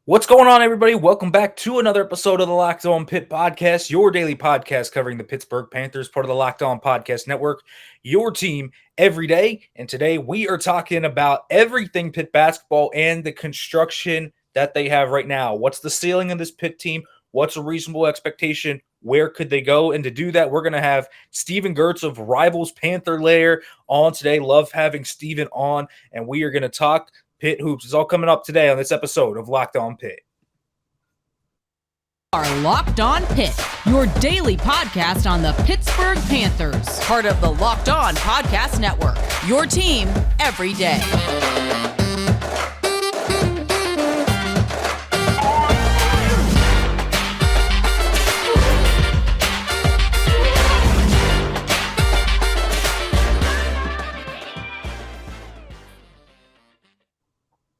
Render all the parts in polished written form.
What's going on, everybody? Welcome back to another episode of the Locked On Pitt podcast, your daily podcast covering the Pittsburgh Panthers, part of the Locked On Podcast Network, your team every day. And today we are talking about everything Pitt basketball and the construction that they have right now. What's the ceiling of this Pitt team? What's a reasonable expectation? Where could they go? And to do that, we're going to have Steven Gertz of Rivals Panther-Lair on today. Love having Steven on, and we are going to talk Pitt hoops. Is all coming up today on this episode of Locked On Pitt. Are Locked On Pitt, your daily podcast on the Pittsburgh Panthers, part of the Locked On Podcast Network, your team every day.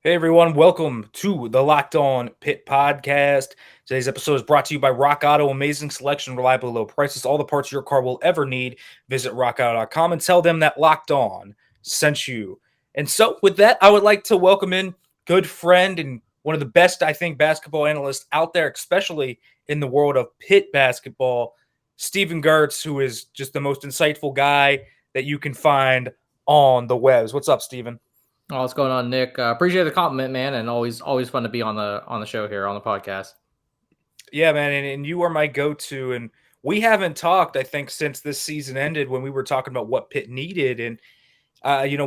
Hey everyone, welcome to the Locked On Pitt podcast. Today's episode is brought to you by Rock Auto. Amazing selection, reliable low prices, all the parts your car will ever need. Visit rockauto.com and tell them that Locked On sent you. And so with that, I would like to welcome in good friend and one of the best, I think, basketball analysts out there, especially in the world of Pitt basketball, Steven Gertz, who is just the most insightful guy that you can find on the webs. What's up, Steven? Oh, what's going on, Nick? Appreciate the compliment, man, and always fun to be on the show here on the podcast. Yeah, man, and you are my go-to, and we haven't talked, I think, since this season ended when we were talking about what Pitt needed, and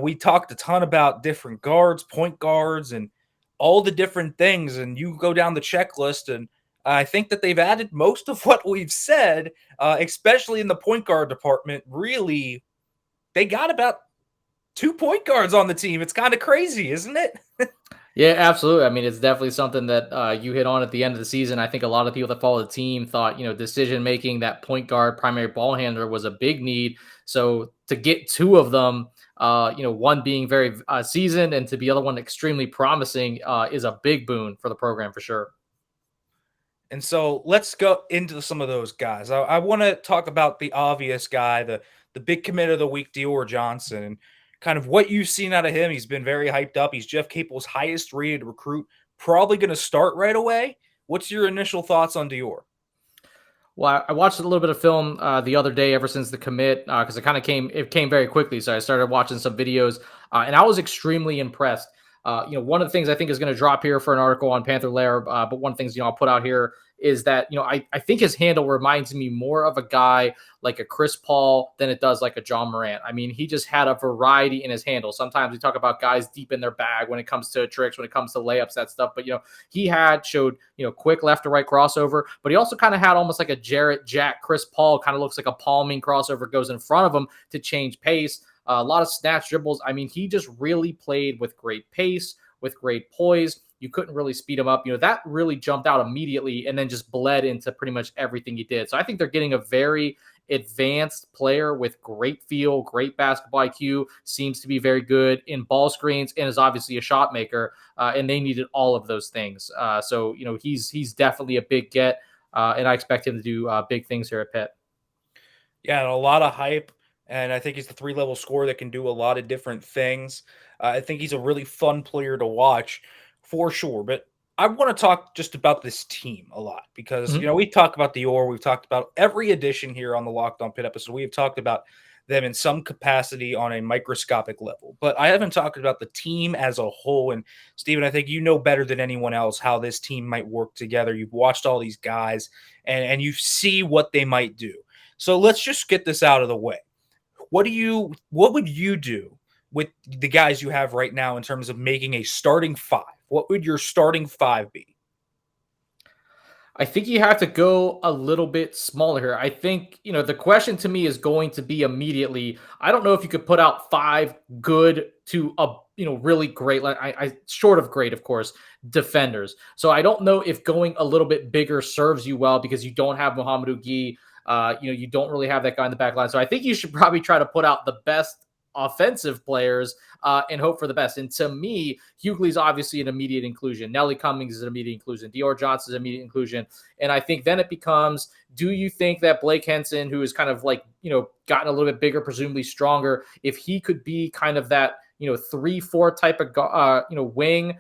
we talked a ton about different guards, point guards, and all the different things, and you go down the checklist, and I think that they've added most of what we've said, especially in the point guard department. Really, they got about 2 point guards on the team. It's kind of crazy, isn't it? Yeah, absolutely. I mean, it's definitely something that you hit on at the end of the season. I think a lot of people that follow the team thought, decision making, that point guard, primary ball handler was a big need. So to get 2 of them, one being very seasoned and to be the other one extremely promising is a big boon for the program for sure. And so let's go into some of those guys. I want to talk about the obvious guy, the big commit of the week, Dior Johnson, and kind of what you've seen out of him. He's been very hyped up. He's Jeff Capel's highest rated recruit, probably going to start right away. What's your initial thoughts on Dior? Well, I watched a little bit of film the other day ever since the commit because it came very quickly. So I started watching some videos and I was extremely impressed. One of the things I think is going to drop here for an article on Panther-Lair, but one of the things, I'll put out here is that, I think his handle reminds me more of a guy like a Chris Paul than it does like a John Morant. I mean, he just had a variety in his handle. Sometimes we talk about guys deep in their bag when it comes to tricks, when it comes to layups, that stuff. But, he showed quick left to right crossover, but he also kind of had almost like a Jarrett Jack, Chris Paul, kind of looks like a palming crossover goes in front of him to change pace. A lot of snatch dribbles. I mean, he just really played with great pace, with great poise. You couldn't really speed him up. That really jumped out immediately and then just bled into pretty much everything he did. So I think they're getting a very advanced player with great feel, great basketball IQ, seems to be very good in ball screens, and is obviously a shot maker. And they needed all of those things. So he's definitely a big get, and I expect him to do big things here at Pitt. Yeah, a lot of hype. And I think he's the 3-level scorer that can do a lot of different things. I think he's a really fun player to watch for sure. But I want to talk just about this team a lot because, we talk about Dior. We've talked about every edition here on the Locked On Pitt episode. We've talked about them in some capacity on a microscopic level. But I haven't talked about the team as a whole. And, Steven, I think you know better than anyone else how this team might work together. You've watched all these guys and you see what they might do. So let's just get this out of the way. What would you do with the guys you have right now in terms of making a starting 5? What would your starting 5 be? I think you have to go a little bit smaller here. I think, the question to me is going to be immediately, I don't know if you could put out 5 good to a, really great, I short of great, of course, defenders. So I don't know if going a little bit bigger serves you well because you don't have Mo Gueye. You don't really have that guy in the back line. So I think you should probably try to put out the best offensive players and hope for the best. And to me, Hugley's obviously an immediate inclusion. Nelly Cummings is an immediate inclusion. Dior Johnson is an immediate inclusion. And I think then it becomes, do you think that Blake Hinson, who is kind of like, gotten a little bit bigger, presumably stronger, if he could be kind of that, 3-4 type of, wing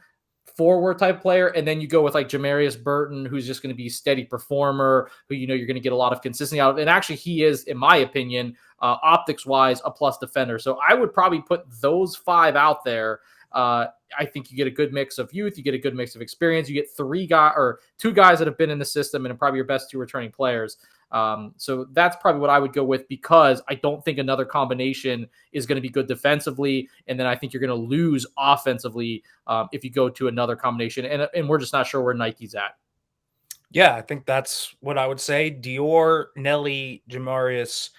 forward type player, and then you go with like Jamarius Burton, who's just going to be a steady performer, who you're going to get a lot of consistency out of. And actually, he is, in my opinion, optics wise, a plus defender. So I would probably put those 5 out there. I think you get a good mix of youth, you get a good mix of experience, you get 2 guys that have been in the system, and probably your best 2 returning players. So that's probably what I would go with, because I don't think another combination is going to be good defensively. And then I think you're going to lose offensively if you go to another combination. And we're just not sure where Nike's at. Yeah, I think that's what I would say. Dior, Nelly, Jamarius,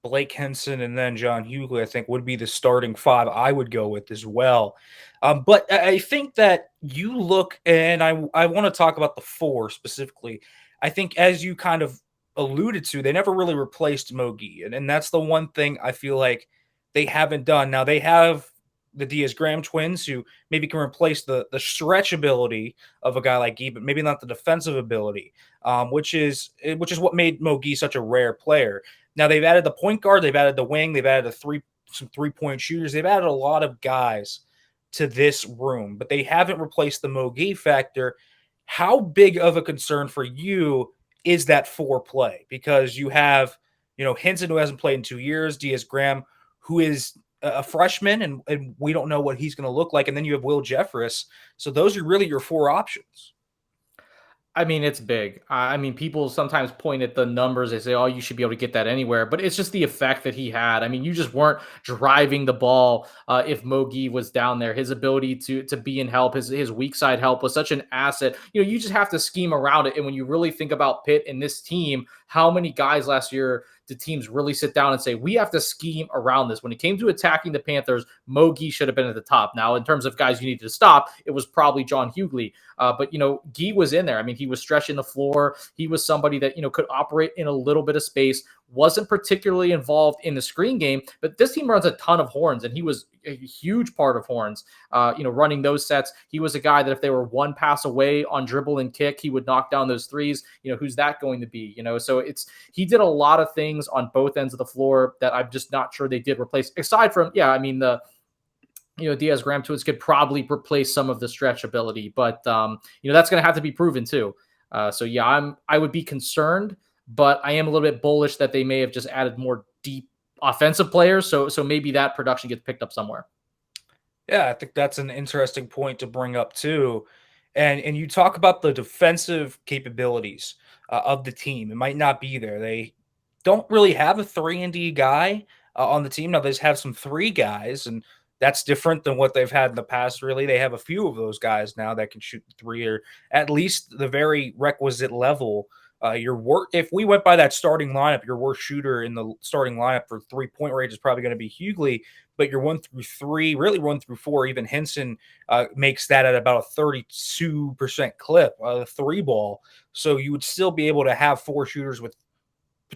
Blake Hinson, and then John Hugley, I think, would be the starting 5 I would go with as well. But I think that you look, and I want to talk about the 4 specifically. I think, as you kind of alluded to, they never really replaced Mo Gueye, and that's the one thing I feel like they haven't done. Now, they have the Diaz-Graham twins, who maybe can replace the stretch ability of a guy like Gueye, but maybe not the defensive ability, which is what made Mo Gueye such a rare player. Now, they've added the point guard, they've added the wing, they've added some 3-point shooters, they've added a lot of guys to this room, but they haven't replaced the Mo Gueye factor. How big of a concern for you is that 4 play? Because you have, Hinson, who hasn't played in 2 years, Diaz-Graham, who is a freshman, and we don't know what he's going to look like. And then you have Will Jeffress. So those are really your 4 options. I mean, it's big. I mean, people sometimes point at the numbers. They say, oh, you should be able to get that anywhere. But it's just the effect that he had. I mean, you just weren't driving the ball if Mo Gueye was down there. His ability to be in help, his weak side help was such an asset. You just have to scheme around it. And when you really think about Pitt and this team, how many guys last year did teams really sit down and say, we have to scheme around this? When it came to attacking the Panthers, Mo Gueye should have been at the top. Now, in terms of guys you needed to stop, it was probably John Hugley. But Gueye was in there. I mean, he was stretching the floor. He was somebody that, could operate in a little bit of space, wasn't particularly involved in the screen game, but this team runs a ton of horns, and he was a huge part of horns, running those sets. He was a guy that if they were 1 pass away on dribble and kick, he would knock down those threes. Who's that going to be? So he did a lot of things on both ends of the floor that I'm just not sure they did replace, aside from, Diaz-Graham twins could probably replace some of the stretch ability, but that's going to have to be proven too. I would be concerned, but I am a little bit bullish that they may have just added more deep offensive players. So maybe that production gets picked up somewhere. Yeah, I think that's an interesting point to bring up too. And you talk about the defensive capabilities of the team. It might not be there. They don't really have a 3-and-D guy on the team. Now, they just have some 3 guys, and that's different than what they've had in the past, really. They have a few of those guys now that can shoot the 3, or at least the very requisite level. If we went by that starting lineup, your worst shooter in the starting lineup for 3-point range is probably going to be Hugley, but your 1 through 3, really 1 through 4, even Hinson makes that at about a 32% clip, the 3 ball. So you would still be able to have 4 shooters with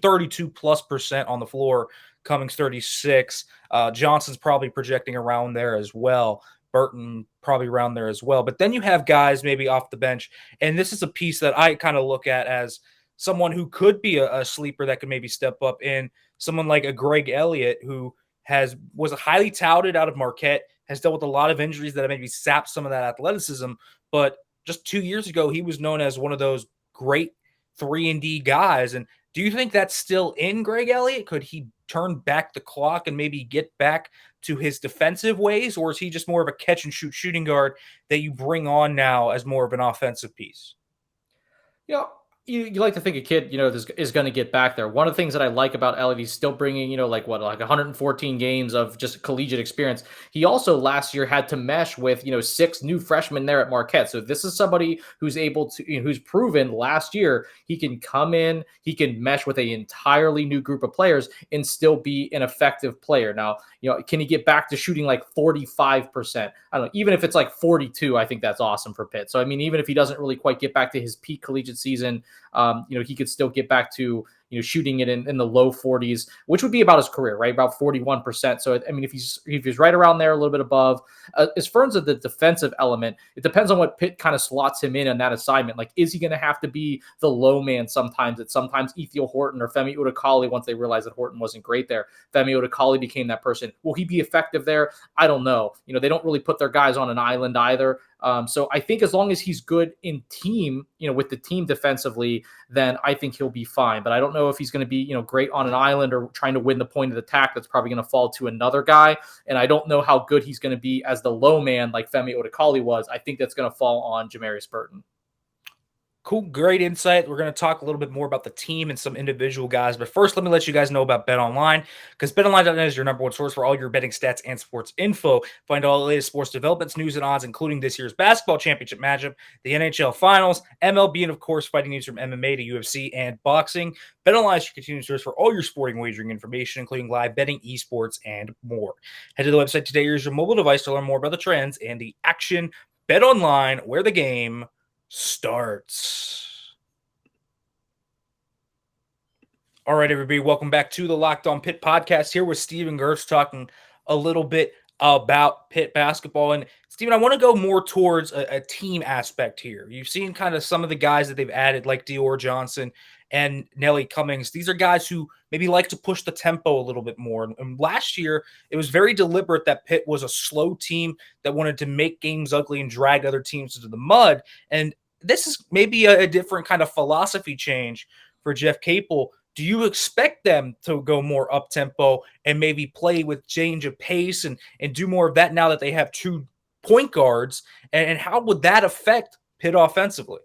32+% on the floor. Cummings 36. Johnson's probably projecting around there as well. Burton probably around there as well. But then you have guys maybe off the bench, and this is a piece that I kind of look at as someone who could be a sleeper that could maybe step up in. Someone like a Greg Elliott, who was highly touted out of Marquette, has dealt with a lot of injuries that have maybe sapped some of that athleticism. But just 2 years ago, he was known as one of those great 3-and-D guys. And do you think that's still in Greg Elliott? Could he turn back the clock and maybe get back to his defensive ways, or is he just more of a catch and shoot shooting guard that you bring on now as more of an offensive piece? You like to think a kid, is going to get back there. One of the things that I like about Elliott, he's still bringing, like 114 games of just collegiate experience. He also last year had to mesh with, 6 new freshmen there at Marquette. So this is somebody who's able to, who's proven last year he can come in, he can mesh with an entirely new group of players and still be an effective player. Now, can he get back to shooting like 45%? I don't know. Even if it's like 42, I think that's awesome for Pitt. So, I mean, even if he doesn't really quite get back to his peak collegiate season, he could still get back to, shooting it in the low 40s, which would be about his career, right? About 41%. So, I mean, if he's right around there, a little bit above, as far as the defensive element, it depends on what Pitt kind of slots him in on that assignment. Like, is he going to have to be the low man sometimes? It's sometimes Ethiel Horton or Femi Udakali, once they realized that Horton wasn't great there. Femi Udakali became that person. Will he be effective there? I don't know. They don't really put their guys on an island either. So I think as long as he's good in team, with the team defensively, then I think he'll be fine. But I don't know if he's going to be, great on an island or trying to win the point of attack. That's probably going to fall to another guy. And I don't know how good he's going to be as the low man like Femi Odekale was. I think that's going to fall on Jamarius Burton. Cool, great insight. We're going to talk a little bit more about the team and some individual guys. But first, let me let you guys know about BetOnline, because BetOnline.net is your number one source for all your betting stats and sports info. Find all the latest sports developments, news, and odds, including this year's basketball championship matchup, the NHL Finals, MLB, and, of course, fighting news from MMA to UFC and boxing. BetOnline is your continued source for all your sporting wagering information, including live betting, esports, and more. Head to the website today or use your mobile device to learn more about the trends and the action. BetOnline, where the game starts. All right, everybody, welcome back to the Locked On Pitt podcast. Here with Steven Gertz talking a little bit about Pitt basketball. And Steven, I want to go more towards a team aspect here. You've seen kind of some of the guys that they've added, like Dior Johnson and Nelly Cummings. These are guys who maybe like to push the tempo a little bit more. And last year, it was very deliberate that Pitt was a slow team that wanted to make games ugly and drag other teams into the mud. And this is maybe a different kind of philosophy change for Jeff Capel. Do you expect them to go more up-tempo and maybe play with change of pace and do more of that now that they have two point guards? And how would that affect Pitt offensively?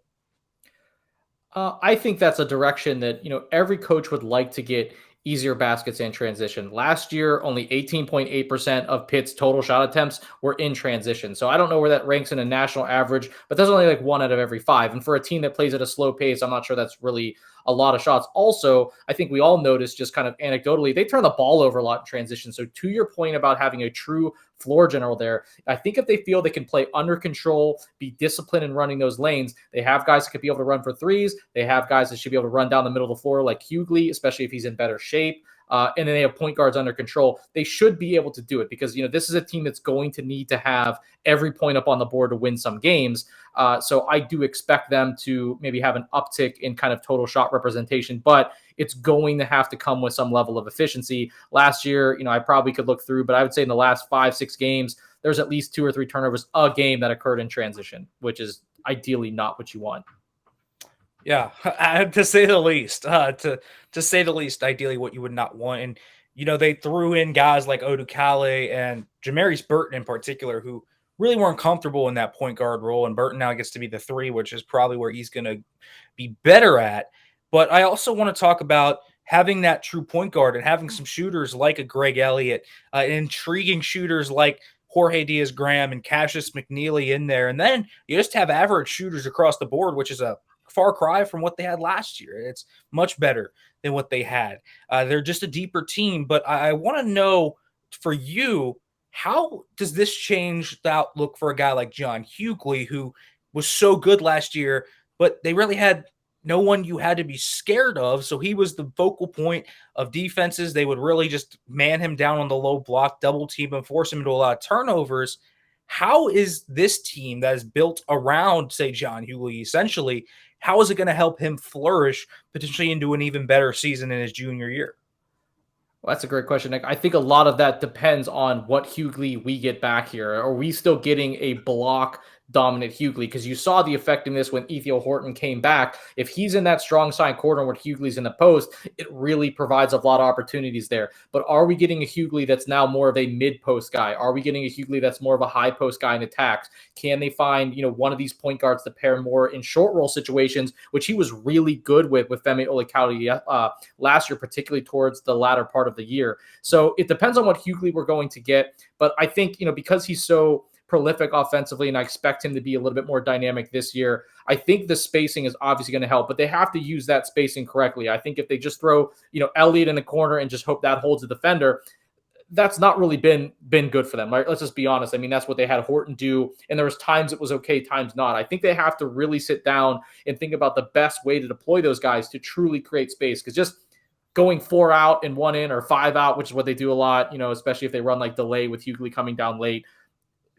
I think that's a direction that, every coach would like to get easier baskets in transition. Last year, only 18.8% of Pitt's total shot attempts were in transition. So I don't know where that ranks in a national average, but that's only like 1 out of every 5. And for a team that plays at a slow pace, I'm not sure that's really a lot of shots. Also, I think we all noticed, just kind of anecdotally, they turn the ball over a lot in transition. So to your point about having a true floor general there, I think if they feel they can play under control, be disciplined in running those lanes, they have guys that could be able to run for threes. They have guys that should be able to run down the middle of the floor like Hugley, especially if he's in better shape. And then they have point guards under control. They should be able to do it because, this is a team that's going to need to have every point up on the board to win some games. So I do expect them to maybe have an uptick in kind of total shot representation, but it's going to have to come with some level of efficiency. Last year, I probably could look through, but I would say in the last 5-6 games, there's at least 2 or 3 turnovers a game that occurred in transition, which is ideally not what you want. Yeah, to say the least. To say the least, ideally what you would not want. And, they threw in guys like Odekale and Jamarius Burton in particular, who really weren't comfortable in that point guard role. And Burton now gets to be the 3, which is probably where he's going to be better at. But I also want to talk about having that true point guard and having some shooters like a Greg Elliott, intriguing shooters like Jorge Diaz-Graham and Cassius McNeely in there. And then you just have average shooters across the board, which is a far cry from what they had last year. It's much better than what they had. They're just a deeper team, but I want to know for you, how does this change the outlook for a guy like John Hugley, who was so good last year, but they really had no one you had to be scared of. So he was the focal point of defenses. They would really just man him down on the low block, double team him, force him into a lot of turnovers. How is this team that is built around, say, John Hugley, essentially, how is it going to help him flourish potentially into an even better season in his junior year? Well, that's a great question, Nick. I think a lot of that depends on what Hugley we get back here. Are we still getting a block dominant Hugley? Because you saw the effectiveness when Ethiel Horton came back. If he's in that strong side corner when Hugley's in the post, it really provides a lot of opportunities there. But are we getting a Hugley that's now more of a mid-post guy? Are we getting a Hugley that's more of a high-post guy in attacks? Can they find, one of these point guards to pair more in short roll situations, which he was really good with Femi Odekale last year, particularly towards the latter part of the year. So it depends on what Hugley we're going to get. But I think, because he's so prolific offensively, and I expect him to be a little bit more dynamic this year, I think the spacing is obviously going to help, but they have to use that spacing correctly. I think if they just throw, Elliott in the corner and just hope that holds the defender, that's not really been good for them. Right? Let's just be honest. I mean, that's what they had Horton do, and there was times it was okay, times not. I think they have to really sit down and think about the best way to deploy those guys to truly create space, because just going 4 out and 1 in or 5 out, which is what they do a lot, especially if they run like delay with Hugley coming down late,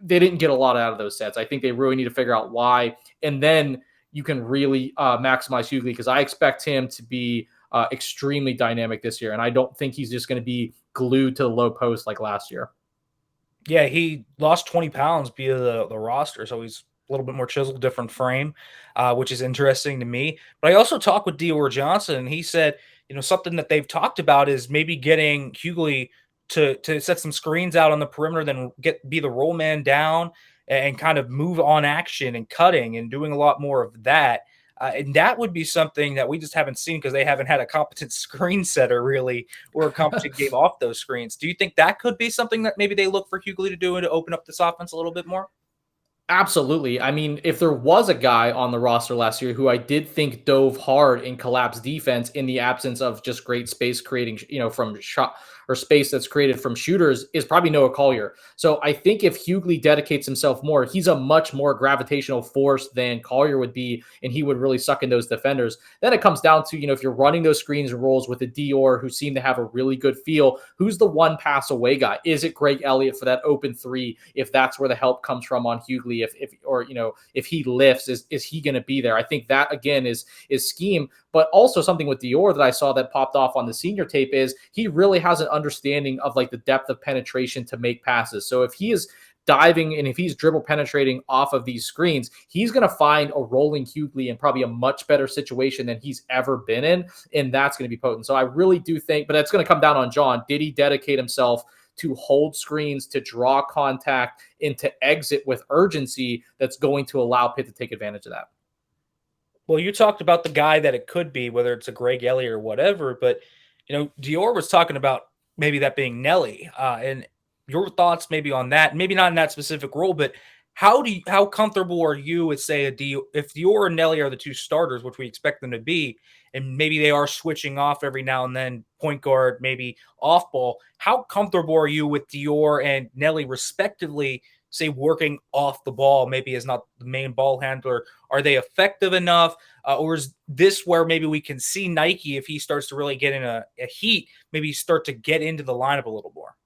they didn't get a lot out of those sets. I think they really need to figure out why. And then you can really maximize Hugley, because I expect him to be extremely dynamic this year. And I don't think he's just going to be glued to the low post like last year. Yeah, he lost 20 pounds via the roster, so he's little bit more chiseled, different frame, which is interesting to me. But I also talked with Dior Johnson, and he said, something that they've talked about is maybe getting Hugley to set some screens out on the perimeter, then be the roll man down and kind of move on action and cutting and doing a lot more of that. And that would be something that we just haven't seen because they haven't had a competent screen setter really, or a competent game off those screens. Do you think that could be something that maybe they look for Hugley to do and to open up this offense a little bit more? Absolutely. I mean, if there was a guy on the roster last year who I did think dove hard in collapse defense in the absence of just great space creating, from shot or space that's created from shooters, is probably Noah Collier. So I think if Hugley dedicates himself more, he's a much more gravitational force than Collier would be, and he would really suck in those defenders. Then it comes down to, if you're running those screens and rolls with a Dior who seem to have a really good feel, who's the one pass away guy? Is it Greg Elliott for that open three? If that's where the help comes from on Hugley, if he lifts, is he going to be there? I think that again is scheme, but also something with Dior that I saw that popped off on the senior tape is he really has an understanding of like the depth of penetration to make passes. So if he is diving and if he's dribble penetrating off of these screens, he's going to find a rolling Hugley in probably a much better situation than he's ever been in, and that's going to be potent. So I really do think, but that's going to come down on John. Did he dedicate himself to hold screens, to draw contact, and to exit with urgency that's going to allow Pitt to take advantage of that? Well, you talked about the guy that it could be, whether it's a Greg Elliott or whatever, but Dior was talking about maybe that being Nelly, and your thoughts maybe on that, maybe not in that specific role, but how comfortable are you with, say, if Dior and Nelly are the two starters, which we expect them to be, and maybe they are switching off every now and then, point guard, maybe off ball, how comfortable are you with Dior and Nelly respectively, say, working off the ball, maybe as not the main ball handler? Are they effective enough? Or is this where maybe we can see Nike, if he starts to really get in a heat, maybe start to get into the lineup a little more?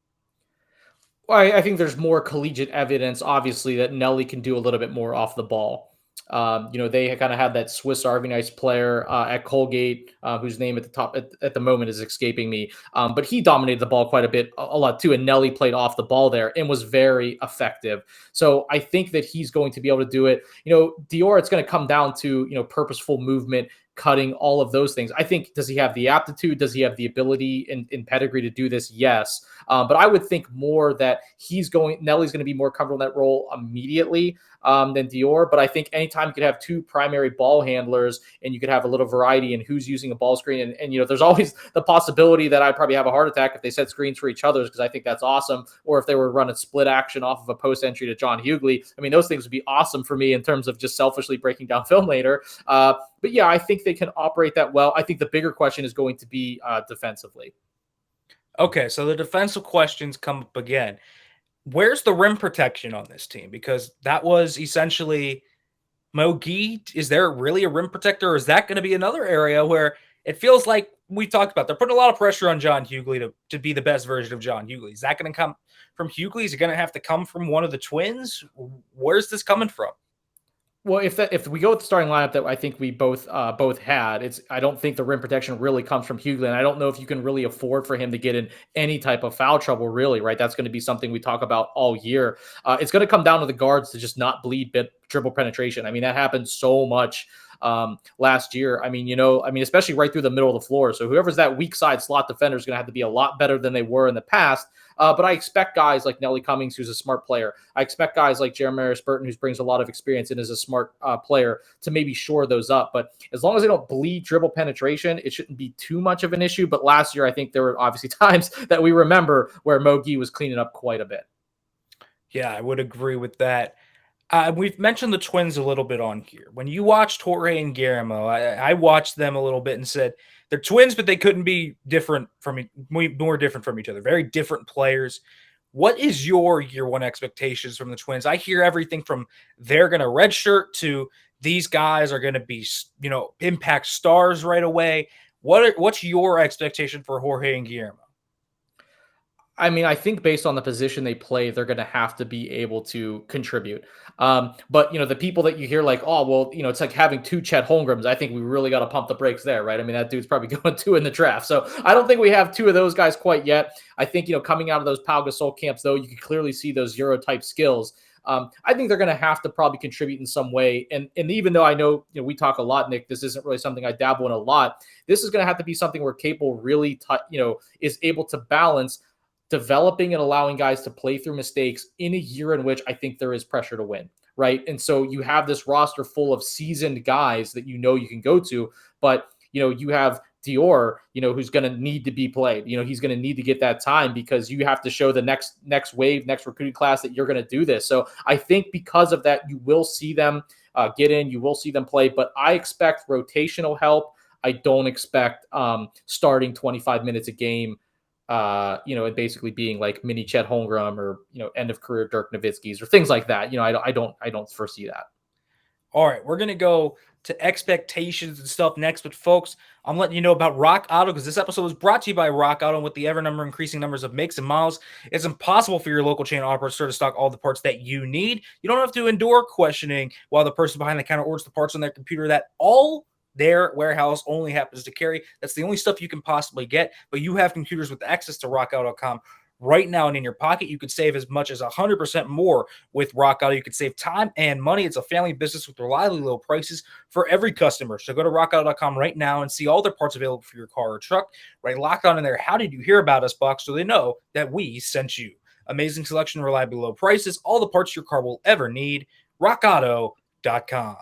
Well, I think there's more collegiate evidence, obviously, that Nelly can do a little bit more off the ball. They kind of had that Swiss Army knife player at Colgate, whose name at the top at the moment is escaping me. But he dominated the ball quite a lot too. And Nelly played off the ball there and was very effective. So I think that he's going to be able to do it. Dior, it's going to come down to, purposeful movement, cutting, all of those things. I think, does he have the aptitude? Does he have the ability and pedigree to do this? Yes. But I would think more that Nelly's going to be more comfortable in that role immediately than Dior. But I think anytime you could have two primary ball handlers and you could have a little variety in who's using a ball screen. And there's always the possibility that I'd probably have a heart attack if they set screens for each other, because I think that's awesome. Or if they were running split action off of a post entry to John Hugley. I mean, those things would be awesome for me in terms of just selfishly breaking down film later. But yeah, I think they can operate that well. I think the bigger question is going to be defensively. Okay, so the defensive questions come up again. Where's the rim protection on this team? Because that was essentially Mo Gueye. Is there really a rim protector, or is that going to be another area where it feels like we talked about they're putting a lot of pressure on John Hugley to be the best version of John Hugley? Is that going to come from Hugley? Is it going to have to come from one of the twins? Where's this coming from? Well, if we go with the starting lineup that I think we both had, I don't think the rim protection really comes from Hugley, and I don't know if you can really afford for him to get in any type of foul trouble, really, right? That's going to be something we talk about all year. It's going to come down to the guards to just not bleed dribble penetration. I mean, that happened so much last year. I mean, especially right through the middle of the floor. So whoever's that weak side slot defender is going to have to be a lot better than they were in the past. But I expect guys like Nelly Cummings, who's a smart player. I expect guys like Jeremiah Burton, who brings a lot of experience and is a smart player, to maybe shore those up. But as long as they don't bleed dribble penetration, it shouldn't be too much of an issue. But last year, I think there were obviously times that we remember where Mo Gueye was cleaning up quite a bit. Yeah, I would agree with that. We've mentioned the Twins a little bit on here. When you watched Jorge and Guillermo, I watched them a little bit and said they're twins, but they couldn't be more different from each other. Very different players. What is your year one expectations from the Twins? I hear everything from they're going to redshirt to these guys are going to be, impact stars right away. What's your expectation for Jorge and Guillermo? I mean, I think based on the position they play, they're going to have to be able to contribute. But, the people that you hear like, oh, well, it's like having two Chet Holmgrens. I think we really got to pump the brakes there, right? I mean, that dude's probably going 2 in the draft. So I don't think we have 2 of those guys quite yet. I think, coming out of those Pau Gasol camps, though, you can clearly see those Euro type skills. I think they're going to have to probably contribute in some way. And even though I know, we talk a lot, Nick, this isn't really something I dabble in a lot. This is going to have to be something where Capel really, is able to balance developing and allowing guys to play through mistakes in a year in which I think there is pressure to win. Right. And so you have this roster full of seasoned guys that you can go to, but you have Dior, who's going to need to be played. He's going to need to get that time because you have to show the next wave, next recruiting class that you're going to do this. So I think because of that, you will see them get in, you will see them play, but I expect rotational help. I don't expect starting 25 minutes a game, and basically being like mini Chet Holmgren or, end of career Dirk Nowitzki's or things like that. I don't foresee that. All right, we're going to go to expectations and stuff next. But folks, I'm letting you know about Rock Auto because this episode was brought to you by Rock Auto. And with the increasing numbers of makes and models, it's impossible for your local chain auto parts store to stock all the parts that you need. You don't have to endure questioning while the person behind the counter orders the parts on their computer that all their warehouse only happens to carry. That's the only stuff you can possibly get. But you have computers with access to rockauto.com right now and in your pocket. You could save as much as 100% more with Rock Auto. You could save time and money. It's a family business with reliably low prices for every customer. So go to rockauto.com right now and see all their parts available for your car or truck. Right, locked on in there. How did you hear about us box so they know that we sent you. Amazing selection, reliably low prices, all the parts your car will ever need. rockauto.com.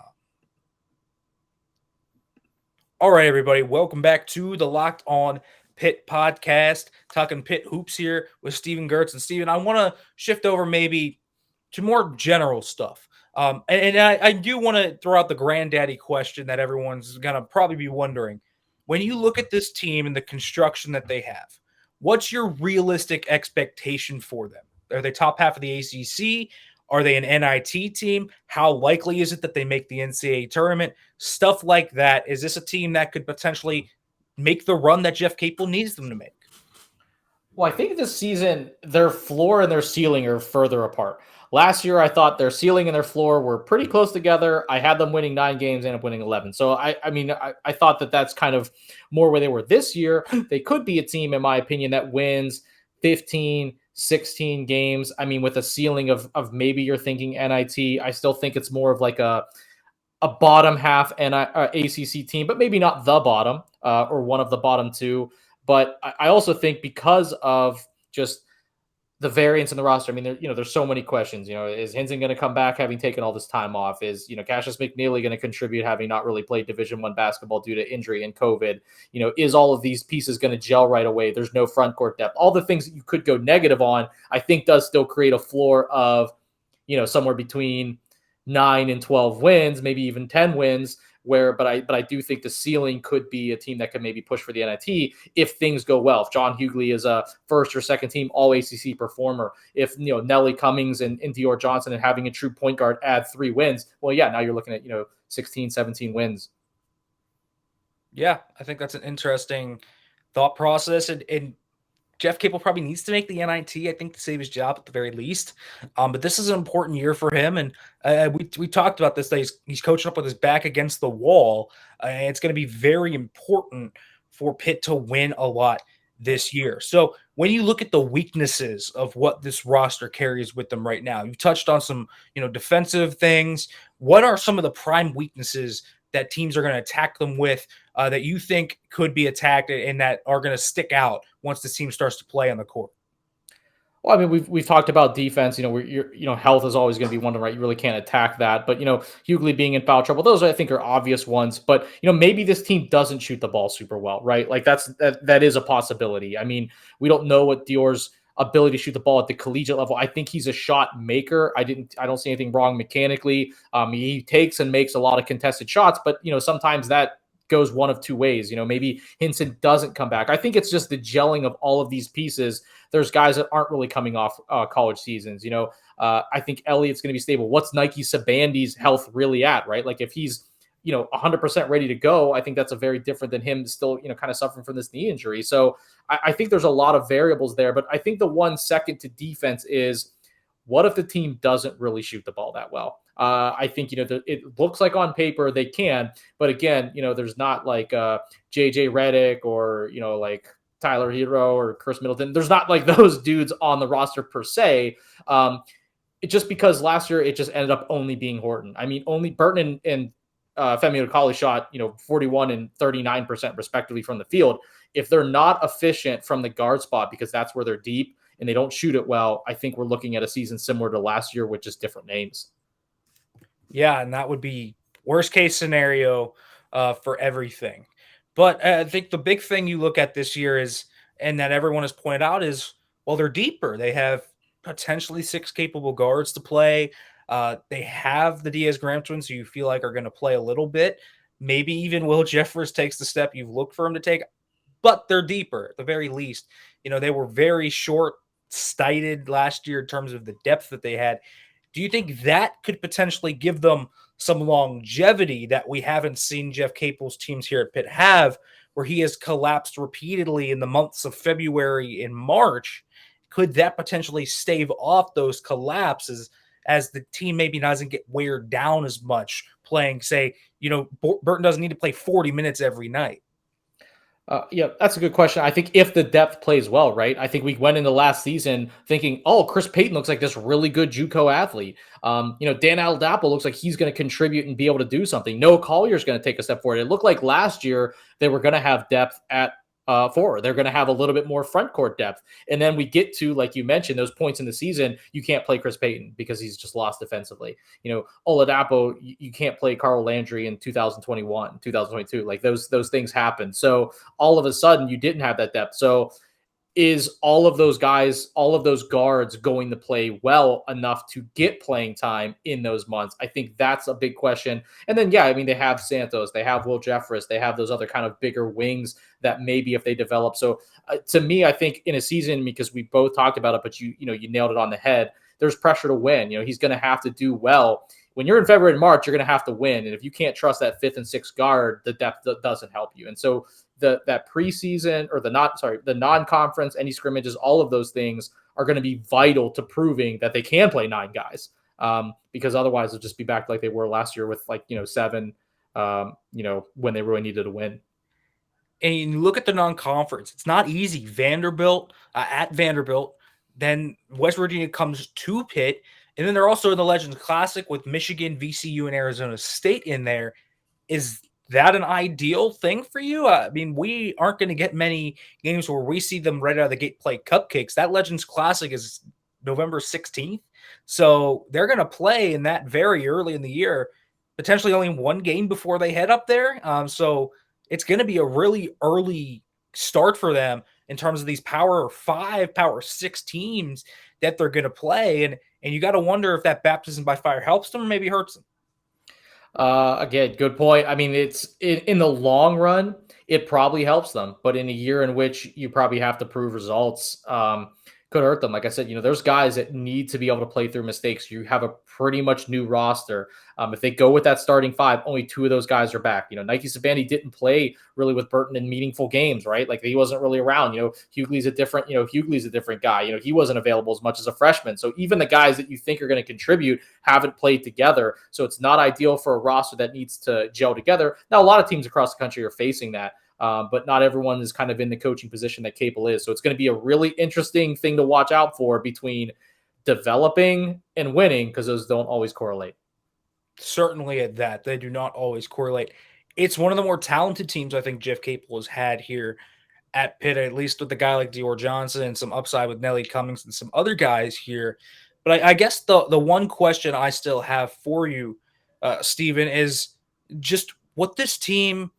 All right, everybody, welcome back to the Locked On Pitt podcast, talking Pitt hoops here with Steven Gertz. And Steven, I want to shift over maybe to more general stuff. And I do want to throw out the granddaddy question that everyone's going to probably be wondering. When you look at this team and the construction that they have, what's your realistic expectation for them? Are they top half of the ACC? Are they an NIT team? How likely is it that they make the NCAA tournament? Stuff like that. Is this a team that could potentially make the run that Jeff Capel needs them to make? Well, I think this season, their floor and their ceiling are further apart. Last year, I thought their ceiling and their floor were pretty close together. I had them winning 9 games, ended up winning 11. So, I thought that that's kind of more where they were this year. They could be a team, in my opinion, that wins 15, 16 games. I mean, with a ceiling of maybe you're thinking NIT. I still think it's more of like a bottom half ACC team, but maybe not the bottom or one of the bottom two. But I also think because of just the variance in the roster, I mean, there's so many questions. Is Hinson going to come back having taken all this time off? Is, Cassius McNeely going to contribute having not really played Division I basketball due to injury and COVID? Is all of these pieces going to gel right away? There's no front court depth. All the things that you could go negative on, I think does still create a floor of, somewhere between 9 and 12 wins, maybe even 10 wins. But I do think the ceiling could be a team that could maybe push for the NIT if things go well. If John Hugley is a first or second team all ACC performer, if Nelly Cummings and Dior Johnson and having a true point guard add 3 wins, well, yeah, now you're looking at 16, 17 wins. Yeah, I think that's an interesting thought process, and Jeff Capel probably needs to make the NIT, I think, to save his job at the very least. But this is an important year for him. And we talked about this, that he's coaching up with his back against the wall. And it's going to be very important for Pitt to win a lot this year. So when you look at the weaknesses of what this roster carries with them right now, you've touched on some, defensive things. What are some of the prime weaknesses that teams are going to attack them with that you think could be attacked and that are going to stick out once the team starts to play on the court? Well, I mean, we've talked about defense. Health is always going to be one, right? You really can't attack that. But Hugley being in foul trouble, those I think are obvious ones. But maybe this team doesn't shoot the ball super well, right? Like that is a possibility. I mean, we don't know what Dior's ability to shoot the ball at the collegiate level. I think he's a shot maker. I don't see anything wrong mechanically. He takes and makes a lot of contested shots, but sometimes that goes one of two ways. Maybe Hinson doesn't come back. I think it's just the gelling of all of these pieces. There's guys that aren't really coming off college seasons. I think Elliott's going to be stable. What's Nike Sabandi's health really at, right? Like if he's 100% ready to go, I think that's a very different than him still, kind of suffering from this knee injury. So I think there's a lot of variables there, but I think the one second to defense is what if the team doesn't really shoot the ball that well? I think, it looks like on paper they can, but again, there's not like JJ Redick or, like Tyler Hero or Chris Middleton. There's not like those dudes on the roster per se. just because last year it just ended up only being Horton. I mean, only Burton and Femi Okali shot 41 and 39% respectively from the field. If they're not efficient from the guard spot because that's where they're deep and they don't shoot it well, I think we're looking at a season similar to last year with just different names. Yeah, and that would be worst case scenario for everything. But I think the big thing you look at this year is, and that everyone has pointed out is, well, they're deeper. They have potentially 6 capable guards to play. They have the Diaz-Graham twins, who you feel like are going to play a little bit. Maybe even Will Jeffers takes the step you've looked for him to take, but they're deeper at the very least. They were very short sighted last year in terms of the depth that they had. Do you think that could potentially give them some longevity that we haven't seen Jeff Capel's teams here at Pitt have, where he has collapsed repeatedly in the months of February and March? Could that potentially stave off those collapses as the team maybe doesn't get weighed down as much playing, say, Burton doesn't need to play 40 minutes every night? Yeah, that's a good question. I think if the depth plays well, right? I think we went into last season thinking, oh, Chris Payton looks like this really good JUCO athlete. Dan Aldapo looks like he's going to contribute and be able to do something. Noah Collier's going to take a step forward. It looked like last year they were going to have depth at forward. They're going to have a little bit more front court depth. And then we get to, like you mentioned, those points in the season, you can't play Chris Payton because he's just lost defensively. Oladapo, you can't play Carl Landry in 2021, 2022. Like those things happen. So all of a sudden you didn't have that depth. So is all of those guys, all of those guards going to play well enough to get playing time in those months? I think that's a big question. And then, yeah, I mean, they have Santos, they have Will Jeffress, they have those other kind of bigger wings that maybe if they develop. So to me, I think in a season, because we both talked about it, but you nailed it on the head, there's pressure to win. He's going to have to do well. When you're in February and March, you're going to have to win. And if you can't trust that 5th and 6th guard, the depth doesn't help you. And so that preseason or the non-conference, any scrimmages, all of those things are going to be vital to proving that they can play 9 guys. Because otherwise they'll just be back like they were last year with 7, when they really needed to win. And you look at the non-conference, it's not easy. Vanderbilt, at Vanderbilt, then West Virginia comes to Pitt, and then they're also in the Legends Classic with Michigan, VCU, and Arizona State in there. Is that an ideal thing for you? I mean, we aren't going to get many games where we see them right out of the gate play cupcakes. That Legends Classic is November 16th. So they're going to play in that very early in the year, potentially only 1 game before they head up there. So it's going to be a really early start for them in terms of these Power 5, Power 6 teams that they're going to play. And you got to wonder if that baptism by fire helps them or maybe hurts them. Again, good point. I mean, it's in the long run, it probably helps them, but in a year in which you probably have to prove results, could hurt them. Like I said, there's guys that need to be able to play through mistakes. You have a pretty much new roster. If they go with that starting 5, only 2 of those guys are back. Nike Sabandi didn't play really with Burton in meaningful games, right? Like he wasn't really around. Hugley's a different guy. He wasn't available as much as a freshman. So even the guys that you think are going to contribute haven't played together. So it's not ideal for a roster that needs to gel together. Now, a lot of teams across the country are facing that. But not everyone is kind of in the coaching position that Capel is. So it's going to be a really interesting thing to watch out for between developing and winning, because those don't always correlate. Certainly at that. They do not always correlate. It's one of the more talented teams I think Jeff Capel has had here at Pitt, at least with a guy like Dior Johnson and some upside with Nelly Cummings and some other guys here. But I guess the one question I still have for you, Stephen, is just what this team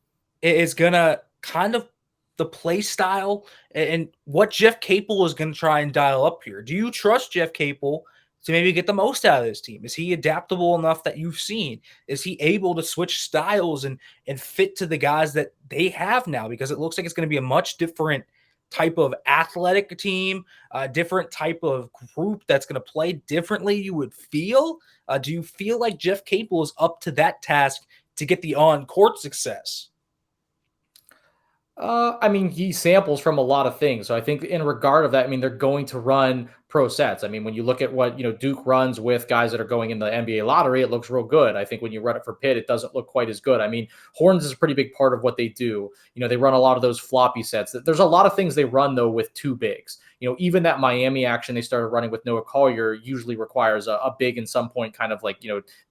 is going to kind of the play style and what Jeff Capel is going to try and dial up here. Do you trust Jeff Capel to maybe get the most out of this team? Is he adaptable enough that you've seen? Is he able to switch styles and fit to the guys that they have now? Because it looks like it's going to be a much different type of athletic team, a different type of group that's going to play differently, you would feel. Do you feel like Jeff Capel is up to that task to get the on-court success? I mean, he samples from a lot of things. So I think in regard of that, I mean, they're going to run pro sets. I mean, when you look at what, Duke runs with guys that are going in the NBA lottery, it looks real good. I think when you run it for Pitt, it doesn't look quite as good. I mean, horns is a pretty big part of what they do. They run a lot of those floppy sets. There's a lot of things they run though with two bigs. Even that Miami action they started running with Noah Collier usually requires a big in some point kind of like,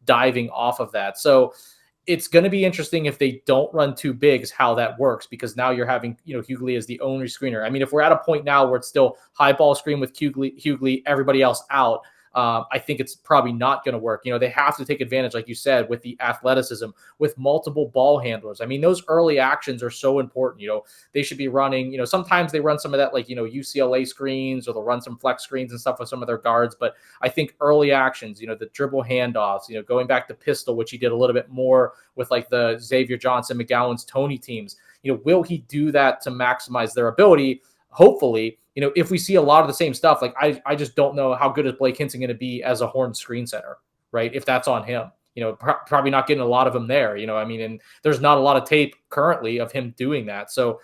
diving off of that. So it's going to be interesting if they don't run two bigs, how that works, because now you're having, Hugley as the only screener. I mean, if we're at a point now where it's still high ball screen with Hugley, everybody else out, I think it's probably not going to work. They have to take advantage, like you said, with the athleticism, with multiple ball handlers. I mean, those early actions are so important. They should be running, sometimes they run some of that, like, UCLA screens, or they'll run some flex screens and stuff with some of their guards. But I think early actions, the dribble handoffs, going back to pistol, which he did a little bit more with like the Xavier Johnson, McGowan's, Tony teams, will he do that to maximize their ability? Hopefully, if we see a lot of the same stuff, like I just don't know how good is Blake Hinson going to be as a horn screen center, right? If that's on him, probably not getting a lot of them there, I mean, and there's not a lot of tape currently of him doing that. So,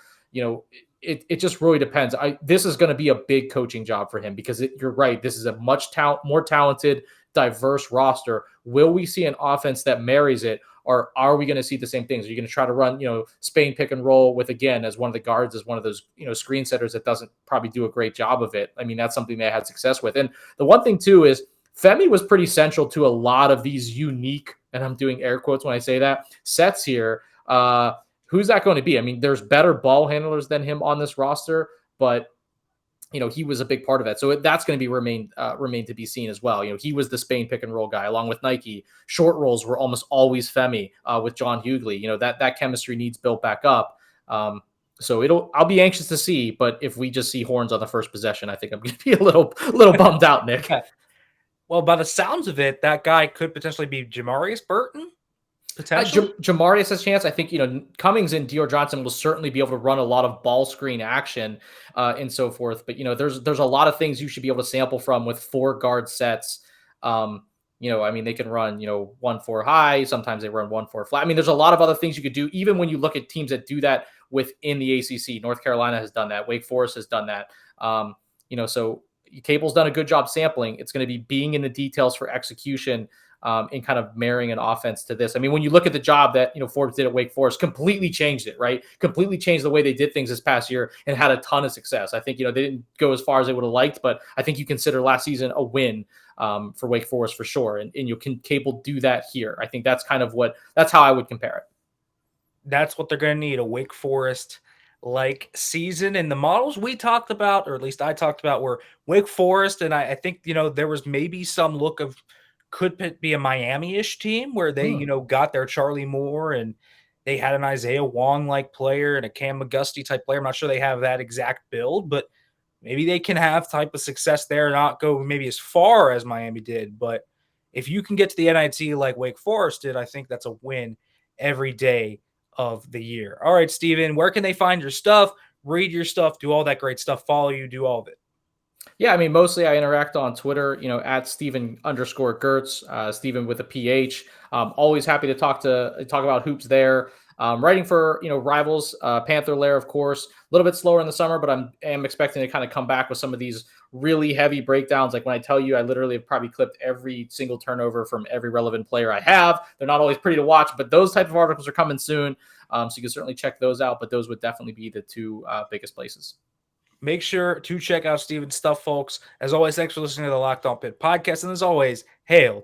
it just really depends. This is going to be a big coaching job for him because you're right. This is a much more talented, diverse roster. Will we see an offense that marries it? Or are we going to see the same things? Are you going to try to run, Spain pick and roll with, again, as one of the guards, as one of those, screen setters that doesn't probably do a great job of it? I mean, that's something they had success with. And the one thing too is Femi was pretty central to a lot of these unique, and I'm doing air quotes when I say that, sets here. Who's that going to be? I mean, there's better ball handlers than him on this roster, but he was a big part of that. So that's going to be remain to be seen as well. He was the Spain pick and roll guy along with Nike. Short rolls were almost always Femi with John Hugley. That chemistry needs built back up. So I'll be anxious to see, but if we just see horns on the first possession, I think I'm going to be a little bummed out, Nick. Well, by the sounds of it, that guy could potentially be Jamarius Burton. Jamarius has a chance. I think, Cummings and Dior Johnson will certainly be able to run a lot of ball screen action and so forth. But, there's a lot of things you should be able to sample from with 4 guard sets. I mean, they can run, 1-4 high. Sometimes they run 1-4 flat. I mean, there's a lot of other things you could do. Even when you look at teams that do that within the ACC, North Carolina has done that. Wake Forest has done that. So Capel's done a good job sampling. It's going to be being in the details for execution. In kind of marrying an offense to this. I mean, when you look at the job that, Forbes did at Wake Forest, completely changed it, right? Completely changed the way they did things this past year and had a ton of success. I think, they didn't go as far as they would have liked, but I think you consider last season a win for Wake Forest for sure. And can Capel do that here? I think that's that's how I would compare it. That's what they're going to need, a Wake Forest like season. And the models we talked about, or at least I talked about, were Wake Forest. And I think, there was maybe some look of, could it be a Miami-ish team where they, got their Charlie Moore and they had an Isaiah Wong-like player and a Cam McGusty type player. I'm not sure they have that exact build, but maybe they can have type of success there, not go maybe as far as Miami did. But if you can get to the NIT like Wake Forest did, I think that's a win every day of the year. All right, Steven, where can they find your stuff, read your stuff, do all that great stuff, follow you, do all of it? Yeah, I mean, mostly I interact on Twitter, at Steven_Gertz, Steven with a PH. Always happy to talk about hoops there. Writing for, Rivals, Panther-Lair, of course, a little bit slower in the summer, but am expecting to kind of come back with some of these really heavy breakdowns. Like when I tell you, I literally have probably clipped every single turnover from every relevant player I have. They're not always pretty to watch, but those type of articles are coming soon. So you can certainly check those out, but those would definitely be the 2 biggest places. Make sure to check out Steven's stuff, folks. As always, thanks for listening to the Locked On Pitt podcast. And as always, hail